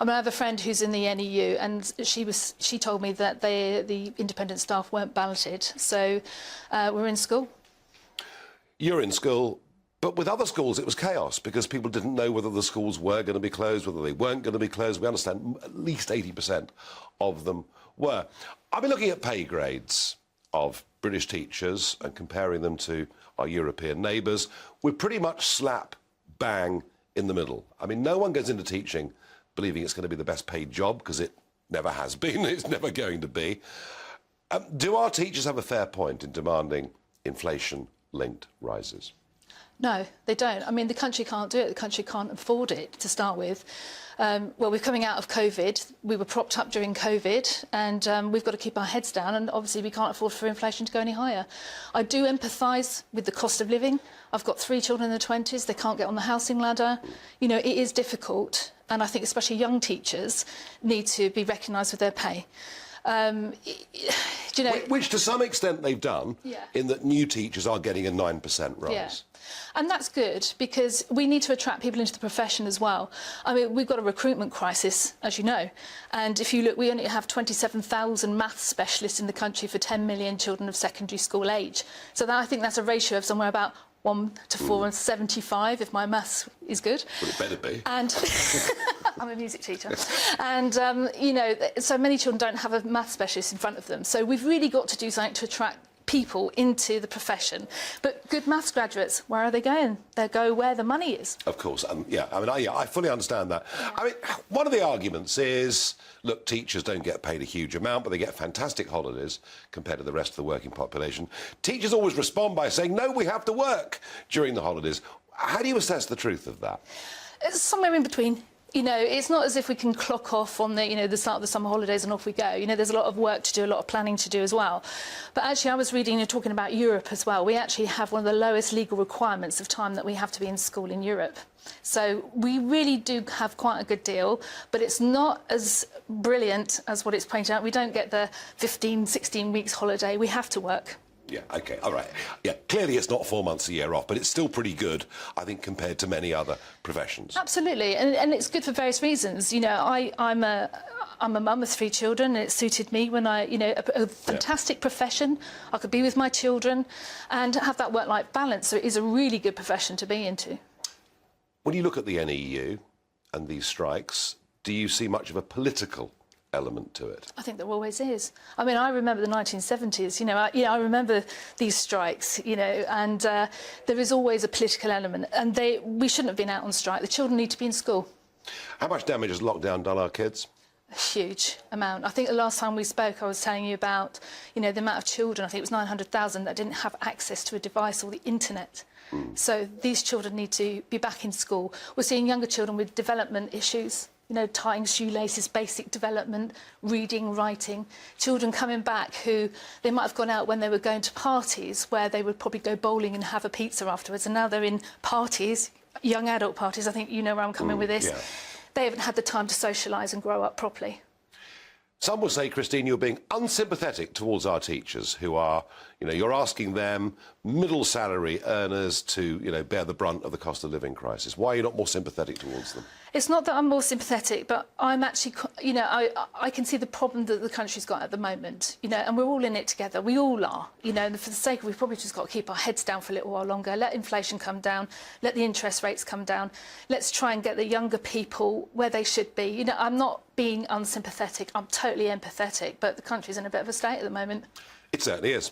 I mean, I have a friend who's in the NEU, and she told me that the independent staff weren't balloted, so we're in school. You're in school, but with other schools it was chaos because people didn't know whether the schools were going to be closed, whether they weren't going to be closed. We understand at least 80% of them were. I've been looking at pay grades of British teachers and comparing them to our European neighbours. We're pretty much slap bang in the middle. I mean, no one goes into teaching believing it's going to be the best paid job, because it never has been, it's never going to be. Do our teachers have a fair point in demanding inflation-linked rises? No, they don't. I mean, the country can't do it. The country can't afford it, to start with. Well, we're coming out of COVID. We were propped up during COVID, and we've got to keep our heads down, and obviously we can't afford for inflation to go any higher. I do empathise with the cost of living. I've got 3 children in their 20s. They can't get on the housing ladder. You know, it is difficult, and I think especially young teachers need to be recognised with their pay. You know, which to some extent they've done, yeah, in that new teachers are getting a 9% rise. Yeah. And that's good, because we need to attract people into the profession as well. I mean, we've got a recruitment crisis, as you know, and if you look, we only have 27,000 maths specialists in the country for 10 million children of secondary school age. So I think that's a ratio of somewhere about 1 to 475, if my maths is good. Well, it better be. And I'm a music teacher. And, you know, so many children don't have a maths specialist in front of them. So we've really got to do something to attract people into the profession. But good maths graduates, where are they going? They go where the money is. Of course, yeah. I mean, I fully understand that. Yeah. I mean, one of the arguments is, look, teachers don't get paid a huge amount, but they get fantastic holidays compared to the rest of the working population. Teachers always respond by saying, no, we have to work during the holidays. How do you assess the truth of that? It's somewhere in between. You know, it's not as if we can clock off on the, you know, the start of the summer holidays and off we go. You know, there's a lot of work to do, a lot of planning to do as well. But actually, I was reading, you're talking about Europe as well. We actually have one of the lowest legal requirements of time that we have to be in school in Europe. So we really do have quite a good deal, but it's not as brilliant as what it's pointed out. We don't get the 15, 16 weeks holiday. We have to work. Yeah, OK, all right. Yeah, clearly it's not 4 months a year off, but it's still pretty good, I think, compared to many other professions. Absolutely, and it's good for various reasons. You know, I'm a mum with 3 children, and it suited me when you know, a fantastic profession. I could be with my children and have that work-life balance, so it is a really good profession to be into. When you look at the NEU and these strikes, do you see much of a political element to it? I think there always is. I mean, I remember the 1970s, you know, I remember these strikes, you know, and there is always a political element, and we shouldn't have been out on strike. The children need to be in school. How much damage has lockdown done our kids? A huge amount. I think the last time we spoke, I was telling you about, you know, the amount of children, I think it was 900,000, that didn't have access to a device or the internet. So these children need to be back in school. We're seeing younger children with development issues. You know, tying shoelaces, basic development, reading, writing. Children coming back who they might have gone out when they were going to parties where they would probably go bowling and have a pizza afterwards, and now they're in parties, young adult parties. I think you know where I'm coming with this. Yeah. They haven't had the time to socialise and grow up properly. Some will say, Christine, you're being unsympathetic towards our teachers who are, you know, you're asking them, middle salary earners, to, you know, bear the brunt of the cost of living crisis. Why are you not more sympathetic towards them? It's not that I'm more sympathetic, but I'm actually, you know, I can see the problem that the country's got at the moment, you know, and we're all in it together. We all are, you know, and for the sake of, we've probably just got to keep our heads down for a little while longer, let inflation come down, let the interest rates come down. Let's try and get the younger people where they should be. You know, I'm not being unsympathetic, I'm totally empathetic, but the country's in a bit of a state at the moment. It certainly is.